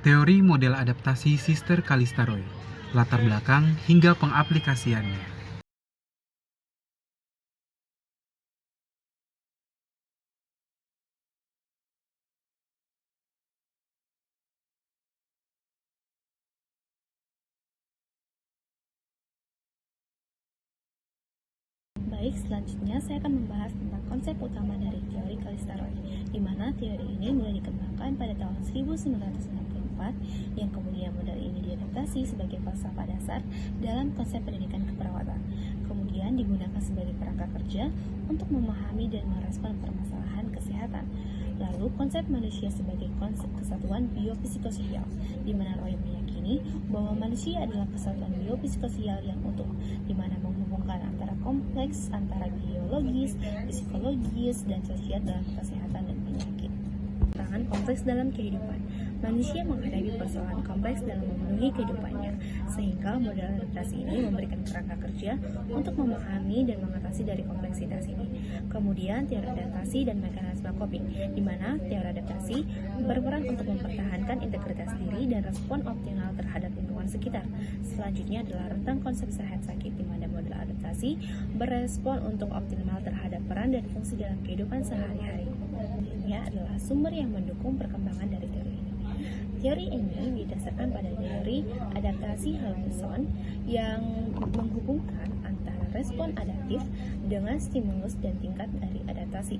Teori model adaptasi Sister Calista Roy, latar belakang hingga pengaplikasiannya. Baik, selanjutnya saya akan membahas tentang konsep utama dari teori Calista Roy, di mana teori ini mulai dikembangkan pada tahun 1964, yang kemudian model ini diadaptasi sebagai falsafah dasar dalam konsep pendidikan keperawatan. Kemudian digunakan sebagai kerangka kerja untuk memahami dan merespon permasalahan kesehatan. Lalu konsep manusia sebagai konsep kesatuan biopsikososial, di mana Roy meyakini bahwa manusia adalah kesatuan biopsikososial yang utuh, di mana menghubungkan antara kompleks antara biologis, psikologis, dan sosial dalam kesehatan dan penyakit. Tantangan kompleks dalam kehidupan. Manusia menghadapi persoalan kompleks dalam memenuhi kehidupannya, sehingga model adaptasi ini memberikan kerangka kerja untuk memahami dan mengatasi dari kompleksitas ini. Kemudian teori adaptasi dan mekanisme coping, di mana teori adaptasi berperan untuk mempertahankan integritas diri dan respon optimal terhadap lingkungan sekitar. Selanjutnya adalah rentang konsep sehat sakit, di mana model adaptasi berespon untuk optimal terhadap peran dan fungsi dalam kehidupan sehari-hari. Ini adalah sumber yang mendukung perkembangan dari teori ini. Teori ini didasarkan pada teori adaptasi Haldison yang menghubungkan antara respon adaptif dengan stimulus dan tingkat dari adaptasi,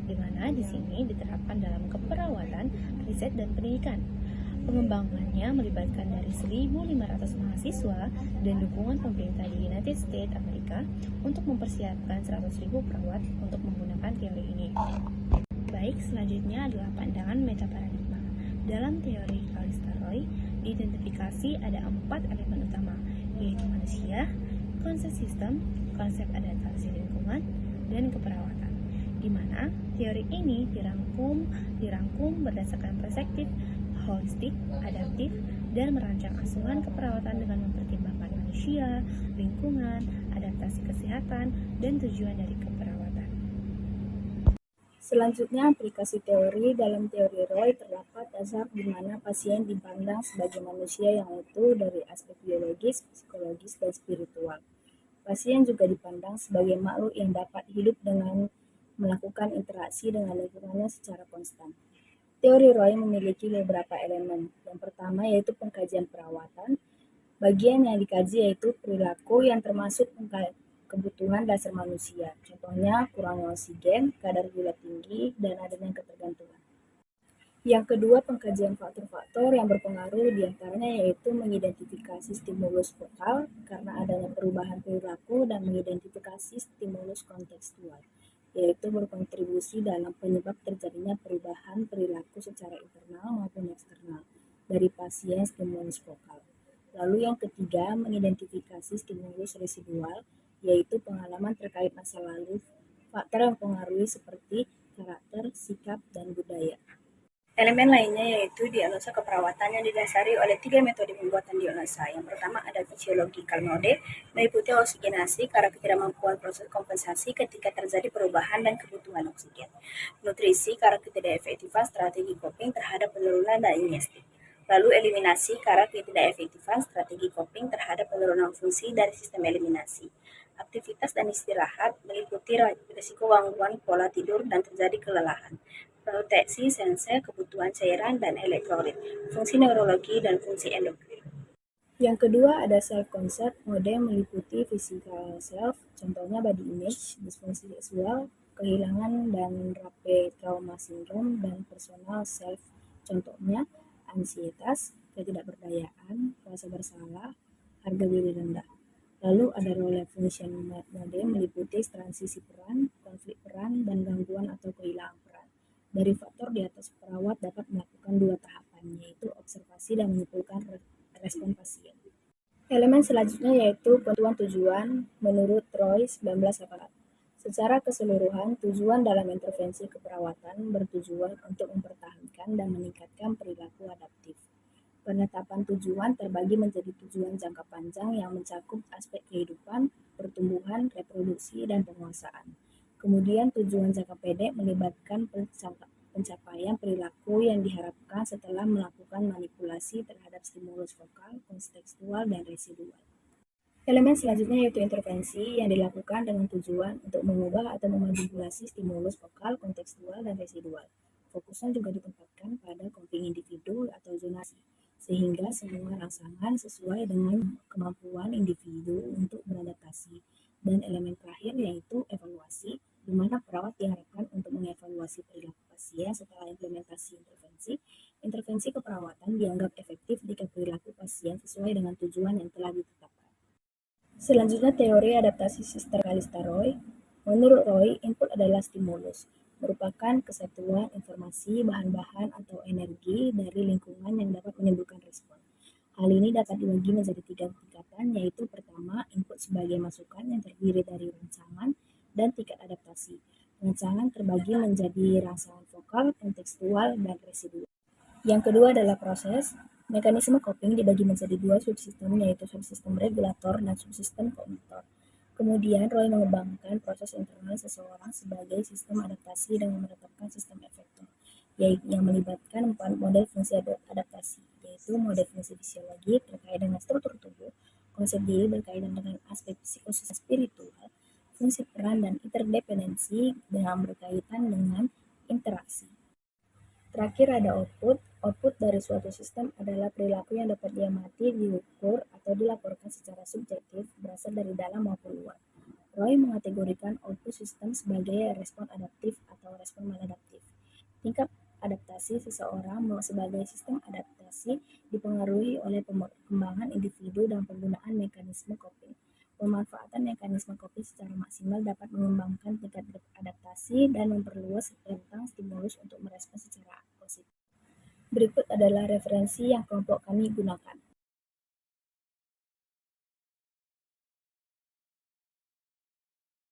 di mana di sini diterapkan dalam keperawatan, riset, dan pendidikan. Pengembangannya melibatkan dari 1.500 mahasiswa dan dukungan pemerintah di United States Amerika untuk mempersiapkan 100.000 perawat untuk menggunakan teori ini. Baik, selanjutnya adalah pandangan metaparadigma. Dalam teori Calista Roy, diidentifikasi ada 4 elemen utama, yaitu manusia, konsep sistem, konsep adaptasi lingkungan, dan keperawatan. Di mana teori ini dirangkum berdasarkan perspektif holistik, adaptif, dan merancang asuhan keperawatan dengan mempertimbangkan manusia, lingkungan, adaptasi kesehatan, dan tujuan dari keperawatan. Selanjutnya, aplikasi teori. Dalam teori Roy terdapat dasar di mana pasien dipandang sebagai manusia yang utuh dari aspek biologis, psikologis, dan spiritual. Pasien juga dipandang sebagai makhluk yang dapat hidup dengan melakukan interaksi dengan lingkungannya secara konstan. Teori Roy memiliki beberapa elemen. Yang pertama yaitu pengkajian perawatan. Bagian yang dikaji yaitu perilaku yang termasuk kebutuhan dasar manusia. Contohnya kurangnya oksigen, kadar gula tinggi, dan adanya ketergantungan. Yang kedua, pengkajian faktor-faktor yang berpengaruh diantaranya yaitu mengidentifikasi stimulus vokal karena adanya perubahan perilaku dan mengidentifikasi stimulus kontekstual, yaitu berkontribusi dalam penyebab terjadinya perubahan perilaku secara internal maupun eksternal dari pasien stimulus vokal. Lalu yang ketiga, mengidentifikasi stimulus residual, yaitu pengalaman terkait masa lalu, faktor yang mempengaruhi seperti karakter, sikap, dan budaya. Elemen lainnya yaitu diagnosa keperawatan yang didasari oleh 3 metode pembuatan diagnosa. Yang pertama ada physiological mode, meliputi oksigenasi karena ketidakmampuan proses kompensasi ketika terjadi perubahan dan kebutuhan oksigen. Nutrisi karena ketidakefektifan strategi coping terhadap penurunan dan ingestif. Lalu eliminasi karena ketidakefektifan strategi coping terhadap penurunan fungsi dari sistem eliminasi. Aktivitas dan istirahat meliputi risiko gangguan pola tidur dan terjadi kelelahan. Proteksi sensor kebutuhan cairan dan elektrolit, fungsi neurologi dan fungsi endokrin. Yang kedua ada self-concept, mode meliputi physical self, contohnya body image, disfungsi seksual, kehilangan dan rapid trauma syndrome, dan personal self, contohnya ansietas, ketidakberdayaan, rasa bersalah, harga diri rendah. Lalu ada role function mode meliputi transisi peran, konflik peran, dan gangguan atau kehilangan peran. Dari faktor di atas, perawat dapat melakukan 2 tahapan, yaitu observasi dan menyimpulkan respon pasien. Elemen selanjutnya yaitu penentuan tujuan menurut Roy 1984. Secara keseluruhan, tujuan dalam intervensi keperawatan bertujuan untuk mempertahankan dan meningkatkan perilaku adaptif. Penetapan tujuan terbagi menjadi tujuan jangka panjang yang mencakup aspek kehidupan, pertumbuhan, reproduksi, dan penguasaan. Kemudian tujuan jangka pendek melibatkan pencapaian perilaku yang diharapkan setelah melakukan manipulasi beradaptasi terhadap stimulus vokal, kontekstual, dan residual. Elemen selanjutnya yaitu intervensi yang dilakukan dengan tujuan untuk mengubah atau memanipulasi stimulus vokal, kontekstual, dan residual. Fokusnya juga ditempatkan pada coping individu atau zonasi, sehingga semua rangsangan sesuai dengan kemampuan individu untuk beradaptasi. Dan elemen terakhir yaitu evaluasi, di mana perawat diharapkan untuk mengevaluasi perilaku pasien setelah implementasi intervensi. Intervensi keperawatan dianggap efektif jika perilaku pasien sesuai dengan tujuan yang telah ditetapkan. Selanjutnya, teori adaptasi Sister Calista Roy. Menurut Roy, input adalah stimulus, merupakan kesatuan informasi, bahan-bahan, atau energi dari lingkungan yang dapat menimbulkan respon. Hal ini dapat dibagi menjadi 3 tingkatan, yaitu pertama, input sebagai masukan yang terdiri dari rangsangan dan tingkat adaptasi. Rangsangan terbagi menjadi rangsangan vokal, kontekstual, dan residual. Yang kedua adalah proses. Mekanisme coping dibagi menjadi 2 subsistem, yaitu subsistem regulator dan subsistem komotor. Kemudian, Roy mengembangkan proses internal seseorang sebagai sistem adaptasi dengan menetapkan sistem efektor, yang melibatkan 4 model fungsi adaptasi, yaitu model fungsi fisiologi terkait dengan struktur tubuh, konsep diri berkaitan dengan aspek psikososial spiritual, fungsi peran dan interdependensi yang berkaitan dengan interaksi. Terakhir ada output. Output dari suatu sistem adalah perilaku yang dapat diamati, diukur, atau dilaporkan secara subjektif berasal dari dalam maupun luar. Roy mengategorikan output sistem sebagai respon adaptif atau respon maladaptif. Tingkat adaptasi seseorang sebagai sistem adaptasi dipengaruhi oleh perkembangan individu dan penggunaan mekanisme coping. Pemanfaatan mekanisme coping secara maksimal dapat mengembangkan tingkat adaptasi dan memperluas rentang stimulus untuk merespons secara positif. Berikut adalah referensi yang kelompok kami gunakan.